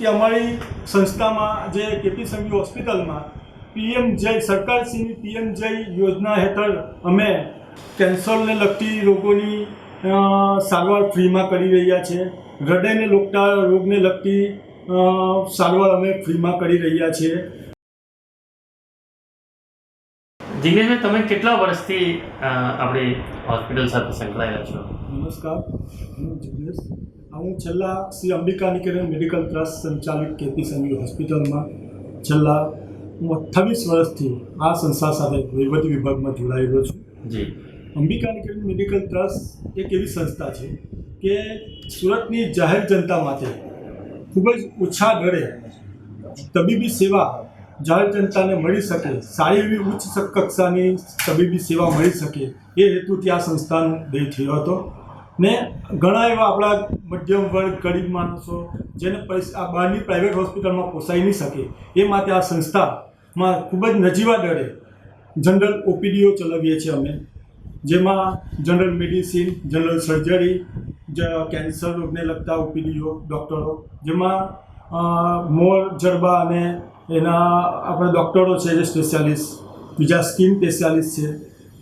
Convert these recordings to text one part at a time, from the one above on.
કે અમારી સંસ્થામાં જે કેપી સંઘવી હોસ્પિટલમાં પીએમજય સરકારશ્રીની પીએમજય યોજના હેઠળ અમે કેન્સરને લગતી રોગોની સારવાર ફ્રીમાં કરી રહ્યા છીએ. હૃદયને લગતા રોગને લગતી સારવાર અમે ફ્રીમાં કરી રહ્યા છીએ. જિગ્નેશભાઈ, તમે કેટલા વર્ષથી આપણી હોસ્પિટલ સાથે સંકળાયેલા છો? નમસ્કાર, હું જિગ્નેશ. હું છેલ્લા શ્રી અંબિકા નિકેતન મેડિકલ ટ્રસ્ટ સંચાલિત કેપી સંઘવી હોસ્પિટલમાં છેલ્લા 28 વર્ષથી આ સંસ્થા સાથે વહીવટી વિભાગમાં જોડાયેલો છું. જી. અંબિકા નિકેતન મેડિકલ ટ્રસ્ટ એક એવી સંસ્થા છે કે સુરતની જાહેર જનતા માટે ખૂબ જ ઓછા દરે તબીબી સેવા જાહેર જનતાને મળી શકે, સારી એવી ઉચ્ચ કક્ષાની તબીબી સેવા મળી શકે એ હેતુથી આ સંસ્થાનો ધ્યેય થયો હતો. ને ઘણા એવા આપણા મધ્યમ વર્ગ, ગરીબ માણસો જેને પૈસા બહારની પ્રાઇવેટ હોસ્પિટલમાં પોસાઈ નહીં શકે એ માટે આ સંસ્થામાં ખૂબ જ નજીવા દરે જનરલ ઓપીડીઓ ચલાવીએ છીએ અમે, જેમાં general medicine, general surgery, cancer રોગને લગતા ઓપીડીઓ ડૉક્ટરો, જેમાં મોર, જડબા અને એના આપણા ડૉક્ટરો છે જે સ્પેશિયાલિસ્ટ, બીજા સ્કિન સ્પેશિયાલિસ્ટ છે.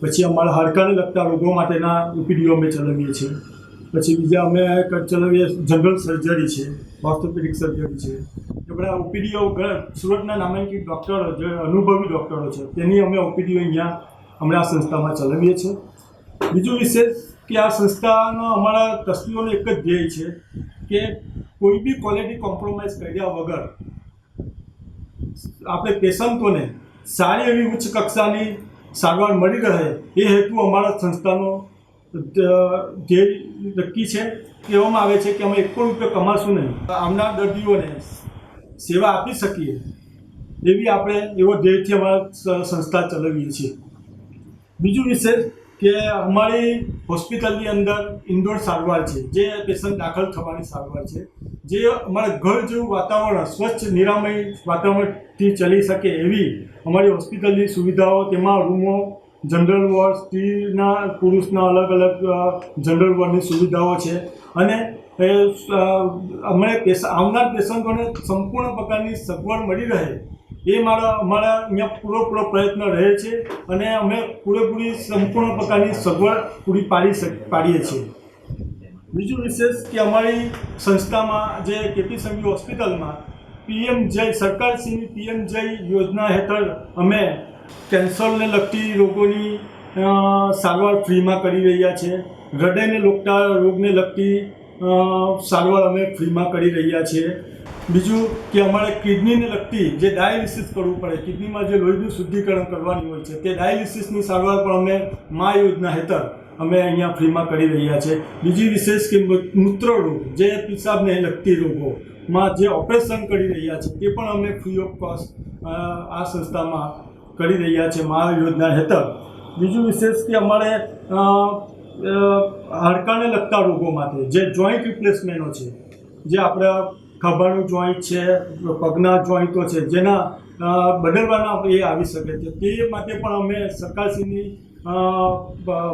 પછી અમારા હાડકાને લગતા રોગો માટેના ઓપીડીઓ અમે ચલાવીએ છીએ. પછી બીજા અમે ચલાવીએ જનરલ સર્જરી છે, ઓર્થોપેડિક સર્જરી છે. એ બધા ઓપીડીઓ સુરતના નામાંકિત ડૉક્ટરો, જે અનુભવી ડૉક્ટરો છે તેની અમે ઓપીડીઓ અહીંયા અમે આ સંસ્થામાં ચલાવીએ છીએ. બીજું વિશેષ કે આ સંસ્થાનો અમારા ટ્રસ્ટીઓનો એક જ ધ્યેય છે કે કોઈ બી ક્વોલિટી કોમ્પ્રોમાઇઝ કર્યા વગર આપણે પેશન્ટોને સારી એવી ઉચ્ચ કક્ષાની સારવાર મળી રહે એ હેતુ અમારા સંસ્થાનો ધ્યેય નક્કી છે. કહેવામાં આવે છે કે અમે એક પણ રૂપિયો કમાશું નહીં, આવનાર દર્દીઓને સેવા આપી શકીએ એવી આપણે એવો ધ્યેયથી અમારા સંસ્થા ચલાવીએ છીએ. બીજું વિશેષ કે અમારી હોસ્પિટલની અંદર ઇન્ડોર સારવાર છે, જે પેશન્ટ દાખલ થવાની સારવાર છે, જે અમારા ઘર જેવું વાતાવરણ, સ્વચ્છ નિરામય વાતાવરણથી ચલી શકે એવી અમારી હોસ્પિટલની સુવિધાઓ, તેમાં રૂમો, જનરલ વોર્ડ, સ્ત્રીના પુરુષના અલગ અલગ જનરલ વોર્ડની સુવિધાઓ છે. અને અમને આવનાર પેશન્ટોને સંપૂર્ણ પ્રકારની સગવડ મળી રહે એ અમારા અહીંયા પૂરો પ્રયત્ન રહે છે અને અમે પૂરેપૂરી સંપૂર્ણ પ્રકારની સગવડ પૂરી પાડીએ છીએ. બીજું વિશેષ કે અમારી સંસ્થામાં જે કેપી સંઘવી હોસ્પિટલમાં પીએમજય સરકારશ્રીની પીએમજય યોજના હેઠળ અમે કેન્સરને લગતી રોગોની સારવાર ફ્રીમાં કરી રહ્યા છીએ. હૃદયને લગતા રોગને લગતી સારવાર અમે ફ્રીમાં કરી રહ્યા છીએ. બીજું કે અમારે કિડનીને લગતી જે ડાયાલિસિસ કરવું પડે, કિડનીમાં જે લોહીનું શુદ્ધિકરણ કરવાની હોય છે, તે ડાયાલિસિસની સારવાર પણ અમે મા યોજના હેઠળ અમે અહીંયા ફ્રીમાં કરી રહ્યા છીએ. બીજી વિશેષ કે મૂત્રરોગ, જે પેશાબને લગતી રોગોમાં જે ઓપરેશન કરી રહ્યા છે તે પણ અમે ફ્રી ઓફ કોસ્ટ આ સંસ્થામાં કરી રહ્યા છીએ મા યોજના હેઠળ. બીજું વિશેષ કે અમારે હાડકાને લગતા રોગો માટે જે જોઈન્ટ રિપ્લેસમેન્ટો છે, જે આપણા ખભાનું જોઈન્ટ છે, પગના જોઈન્ટો છે, જેના બદલવાના એ આવી શકે છે, તે માટે પણ અમે સરકારશ્રીની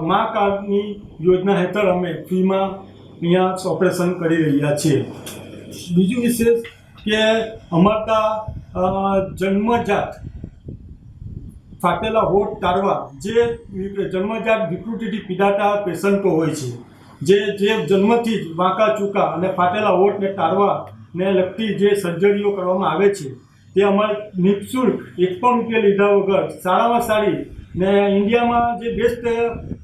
મા કાર્ડની યોજના હેઠળ અમે ફ્રીમાં અહીંયા ઓપરેશન કરી રહ્યા છીએ. બીજું વિશેષ કે અમારા જન્મજાત ફાટેલા હોઠ ટાળવા, જે જન્મજાત વિકૃતિથી પીડાતા પેશન્ટો હોય છે, જે જન્મથી જ વાંકા ચૂકા અને ફાટેલા હોઠને ટાળવાને લગતી જે સર્જરીઓ કરવામાં આવે છે તે અમારે નિઃશુલ્ક એક પણ રૂપિયા લીધા વગર સારામાં સારી ને ઇન્ડિયામાં જે બેસ્ટ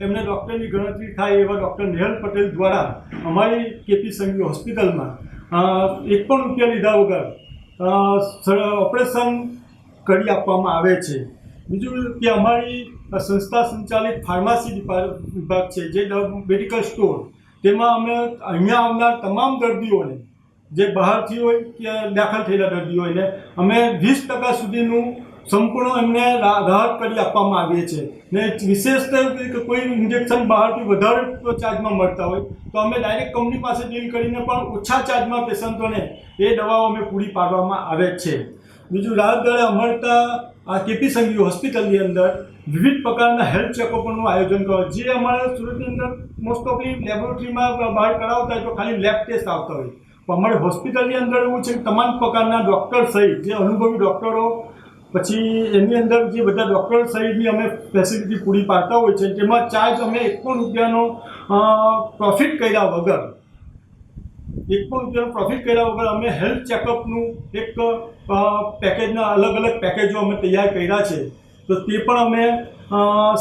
એમને ડૉક્ટરની ગણતરી થાય એવા ડૉક્ટર નેહલ પટેલ દ્વારા અમારી કેપી સંઘવી હોસ્પિટલમાં એક પણ રૂપિયા લીધા વગર ઓપરેશન કરી આપવામાં આવે છે. બીજું કે અમારી સંસ્થા સંચાલિત ફાર્મસી વિભાગ છે, જે મેડિકલ સ્ટોર, તેમાં અમે અહીંયા આવનાર તમામ દર્દીઓને, જે બહારથી હોય કે દાખલ થયેલા દર્દીઓ હોય, અમે 20% સુધીનું સંપૂર્ણ એમને રાહત કરી આપવામાં આવીએ છીએ. ને વિશેષ કે કોઈ ઇન્જેક્શન બહારથી વધારે ચાર્જમાં મળતા હોય તો અમે ડાયરેક્ટ કંપની પાસે ડીલ કરીને પણ ઓછા ચાર્જમાં પેશન્ટોને એ દવાઓ અમે પૂરી પાડવામાં આવે છે. બીજું રાહત દરે અમારતા આ કેપી સંઘવી હોસ્પિટલની અંદર વિવિધ પ્રકારના હેલ્થ ચેકઅપનું આયોજન કરે, જે અમારા સુરતની અંદર મોસ્ટ ઓફલી લેબોરેટરીમાં બહાર કરાવતા હોય તો ખાલી લેબ ટેસ્ટ આવતા હોય, અમારી હોસ્પિટલની અંદર એવું છે કે તમામ પ્રકારના ડૉક્ટર સહિત જે અનુભવી ડૉક્ટરો, પછી એની અંદર જે બધા ડૉક્ટર સહિતની અમે ફેસિલિટી પૂરી પાડતા હોય છે, તેમાં ચાર્જ અમે એક પણ રૂપિયાનો પ્રોફિટ કર્યા વગર અમે હેલ્થ ચેકઅપનું એક પેકેજના અલગ અલગ પેકેજો અમે તૈયાર કર્યા છે. તો તે પણ અમે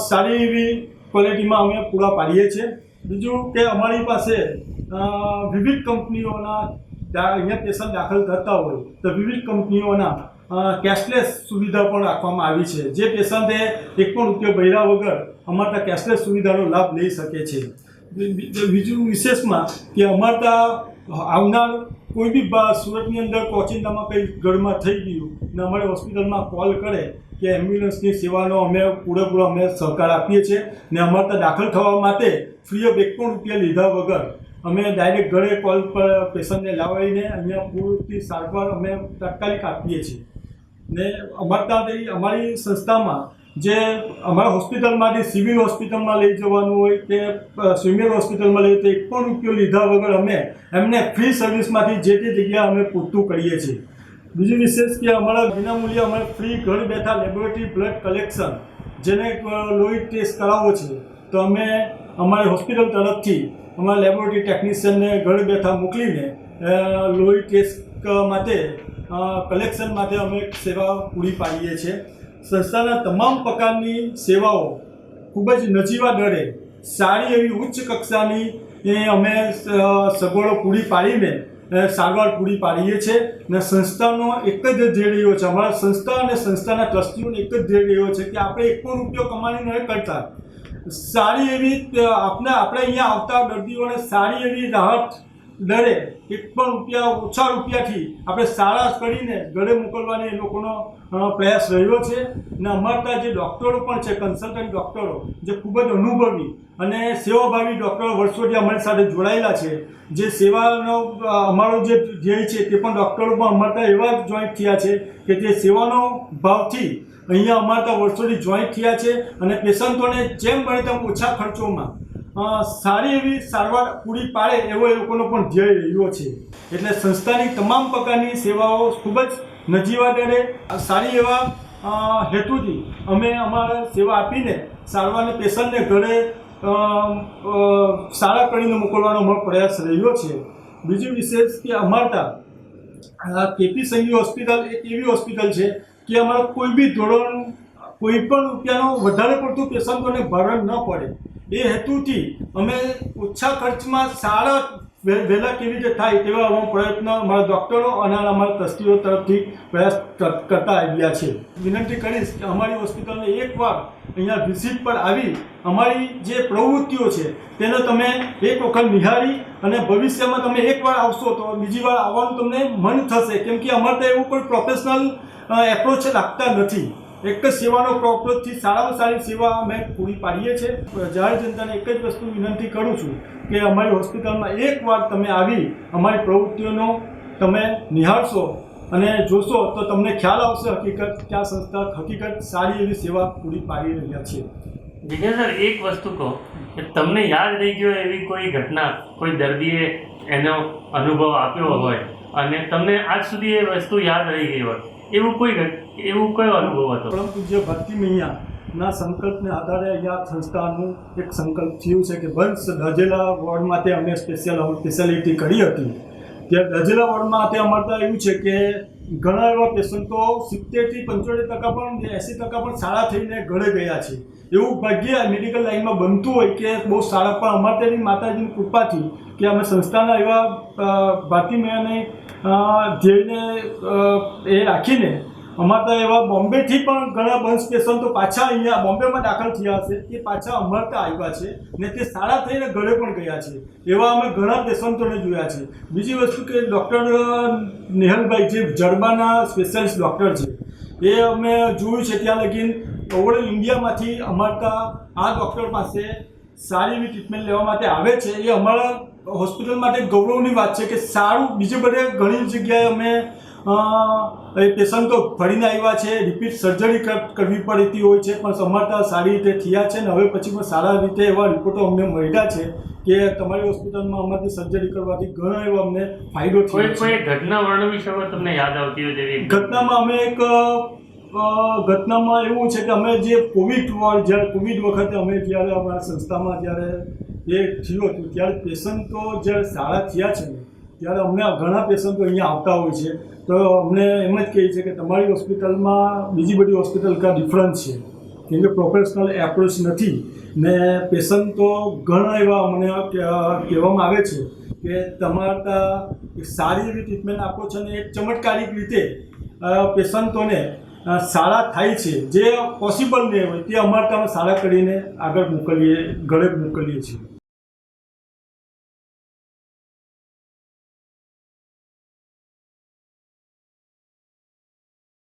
સારી એવી ક્વોલિટીમાં અમે પૂરા પાડીએ છીએ. બીજું કે અમારી પાસે વિવિધ કંપનીઓના અહીંયા પેશન્ટ દાખલ કરતા હોય તો વિવિધ કંપનીઓના કેશલેસ સુવિધા પણ રાખવામાં આવી છે, જે પેશન્ટે એક પણ રૂપિયો ભર્યા વગર અમારા કેશલેસ સુવિધાનો લાભ લઈ શકે છે. બીજું વિશેષમાં કે અમારા આવનાર કોઈ બી સુરતની અંદર કોચિંદામાં કંઈ ઘરમાં થઈ ગયું ને અમારી હોસ્પિટલમાં કોલ કરે કે એમ્બ્યુલન્સની સેવાનો અમે પૂરેપૂરો અમે સહકાર આપીએ છીએ ને અમારા દાખલ થવા માટે ફ્રી ઓફ એક પણ રૂપિયા લીધા વગર અમે ડાયરેક્ટ ઘરે કોલ પર પેશન્ટને લાવીને અહીંયા પૂરતી સારવાર અમે તાત્કાલિક આપીએ છીએ. ને અમારી સંસ્થામાં જે અમારા હોસ્પિટલમાંથી સિવિલ હોસ્પિટલમાં લઈ જવાનું હોય કે સ્વિમિયર હોસ્પિટલમાં લઈ તો એક પણ રૂપિયો લીધા વગર અમે એમને ફ્રી સર્વિસમાંથી જે તે જગ્યા અમે પૂરતું કરીએ છીએ. બીજું વિશેષ કે અમારા વિનામૂલ્યે અમારે ફ્રી ઘર બેઠા લેબોરેટરી બ્લડ કલેક્શન, જેને લોહી ટેસ્ટ કરાવવો છે તો અમે અમારી હોસ્પિટલ તરફથી અમારા લેબોરેટરી ટેકનિશિયનને ઘર બેઠા મોકલીને લોહી ટેસ્ટ માટે કલેક્શન માટે અમે સેવા પૂરી પાડીએ છીએ. સંસ્થાના તમામ પ્રકારની સેવાઓ ખૂબ જ નજીવા દરે સારી એવી ઉચ્ચ કક્ષાની અમે સગવડો પૂરી પાડીને સારવાર પૂરી પાડીએ છીએ. ને સંસ્થાનો એક જ ધ્યેય છે, અમારા સંસ્થા અને સંસ્થાના ટ્રસ્ટીઓને એક જ ધ્યેય છે કે આપણે એક પણ રૂપિયો કમાણી ન કરતા સારી એવી આપણે અહીંયા આવતા દર્દીઓને સારી એવી રાહત દરે એક પણ ઓછા રૂપિયાથી આપણે સારા કરીને ઘરે મોકલવાની એ લોકોનો પ્રયાસ રહ્યો છે. ને અમારા જે ડૉક્ટરો પણ છે, કન્સલ્ટન્ટ ડૉક્ટરો જે ખૂબ જ અનુભવી અને સેવાભાવી ડૉક્ટરો વર્ષોથી અમારી સાથે જોડાયેલા છે, જે સેવાનો અમારો જે ધ્યેય છે તે પણ ડૉક્ટરો પણ અમારા એવા જોઈન્ટ થયા છે કે જે સેવાનો ભાવથી અહીંયા અમારા વર્ષોથી જોઈન્ટ થયા છે અને પેશન્ટોને જેમ બને તેમ ઓછા ખર્ચોમાં સારી એવી સારવાર પૂરી પાડે એવો એ લોકોનો પણ ધ્યેય રહ્યો છે. એટલે સંસ્થાની તમામ પ્રકારની સેવાઓ ખૂબ જ નજીવા દરે સારી એવા હેતુથી અમે અમારા સેવા આપીને સારવારને પેશન્ટને ઘરે સારા કરીને મોકલવાનો અમારો પ્રયાસ રહ્યો છે. બીજું વિશેષ કે અમારા કેપી સંઘવી હોસ્પિટલ એક એવી હોસ્પિટલ છે કે અમારા કોઈ બી ધોરણ કોઈ પણ રૂપિયાનો વધારે પડતું પેશન્ટોને ભારણ ન પડે એ હેતુથી અમે ઓછા ખર્ચમાં સારા વહેલા કેવી રીતે થાય તેવા અમારો પ્રયત્ન અમારા ડૉક્ટરો અને અમારા ટ્રસ્ટીઓ તરફથી પ્રયાસ કરતા આવ્યા છે. વિનંતી કરીશ કે અમારી હોસ્પિટલને એકવાર અહીંયા વિઝિટ પર આવી અમારી જે પ્રવૃત્તિઓ છે તેને તમે એક વખત નિહાળી અને ભવિષ્યમાં તમે એકવાર આવશો તો બીજી વાર આવવાનું તમને મન થશે, કેમ કે અમારે તો એવું કોઈ પ્રોફેશનલ એપ્રોચ લાગતા નથી. એક જ સેવાનો પ્રોપરથી સારામાં સારી સેવા અમે પૂરી પાડીએ છીએ. જાહેર જનતાને એક જ વસ્તુ વિનંતી કરું છું કે અમારી હોસ્પિટલમાં એકવાર તમે આવી અમારી પ્રવૃત્તિઓનો તમે નિહાળશો અને જોશો તો તમને ખ્યાલ આવશે હકીકત કે આ સંસ્થા હકીકત સારી એવી સેવા પૂરી પાડી રહ્યા છે. જિજ્ઞેશ સર, એક વસ્તુ કહો કે તમને યાદ રહી ગયો એવી કોઈ ઘટના, કોઈ દર્દીએ એનો અનુભવ આપ્યો હોય અને તમને આજ સુધી એ વસ્તુ યાદ રહી ગઈ હોય એવું કયો અનુભવ હતો? પરમ પૂજ્ય ભારતી મૈયાના સંકલ્પને આધારે અહીંયા સંસ્થાનું એક સંકલ્પ થયું છે કે વંશ દજેલા વોર્ડ માટે અમે સ્પેશિયાલિટી કરી હતી. ત્યાં દજેલા વોર્ડ માટે અમારે એવું છે કે ઘણા એવા પેશન્ટો 70થી 75% પણ 80% પણ સારા થઈને ઘરે ગયા છે. એવું ભાગ્ય મેડિકલ લાઈનમાં બનતું હોય કે બહુ સારા, પણ અમારે તેની માતાજીની કૃપાથી કે અમે સંસ્થાના એવા ભારતી મૈયાને ધ્યેયને એ રાખીને અમારા એવા બોમ્બેથી પણ ઘણા બંધ પેશન્ટો પાછા અહીંયા બોમ્બેમાં દાખલ થયા હશે એ પાછા અમારતા આવ્યા છે ને તે સારા થઈને ઘરે પણ ગયા છે. એવા અમે ઘણા પેશન્ટોને જોયા છે. બીજી વસ્તુ કે ડૉક્ટર નેહલભાઈ જે જડબાના સ્પેશિયાલિસ્ટ ડૉક્ટર છે એ અમે જોયું છે ત્યાં લગીન ઓવર ઇન્ડિયામાંથી અમારા આ ડૉક્ટર પાસે સારી એવી ટ્રીટમેન્ટ લેવા માટે આવે છે. એ અમારા હોસ્પિટલ માટે ગૌરવની વાત છે કે સારું બીજે બધે ઘણી જગ્યાએ અમે એ પેશન્ટો ફરીને આવ્યા છે, રિપીટ સર્જરી કરવી પડતી હોય છે, પણ અમારા સારી રીતે થયા છે ને હવે પછી પણ સારા રીતે એવા રિપોર્ટો અમને મળ્યા છે કે તમારી હોસ્પિટલમાં અમારી સર્જરી કરવાથી ઘણો એવો અમને ફાયદો થયો છે. કોઈ ઘટના વર્ણવી શકો તમને યાદ આવતી હોય તેવી? ઘટનામાં અમે એક ઘટનામાં એવું છે કે અમે જે જ્યારે કોવિડ વખતે અમે જ્યારે અમારા સંસ્થામાં જ્યારે એ થયું હતું ત્યારે પેશન્ટો જ્યારે સારા થયા છે ને ત્યારે અમને ઘણા પેશન્ટો અહીંયા આવતા હોય છે તો અમને એમ જ કહીએ છીએ કે તમારી હોસ્પિટલમાં બીજી બધી હોસ્પિટલ કા ડિફરન્સ છે કેમ કે પ્રોફેશનલ એપ્રોચ નથી ને પેશન્ટો ઘણા એવા અમને કહેવામાં આવે છે કે તમારા સારી એવી ટ્રીટમેન્ટ આપો છો અને એક ચમત્કારિક રીતે પેશન્ટોને સારા થાય છે જે પોસિબલ નહીં હોય તે અમારે ત્યાં સારા કરીને આગળ ઘરે મોકલીએ છીએ.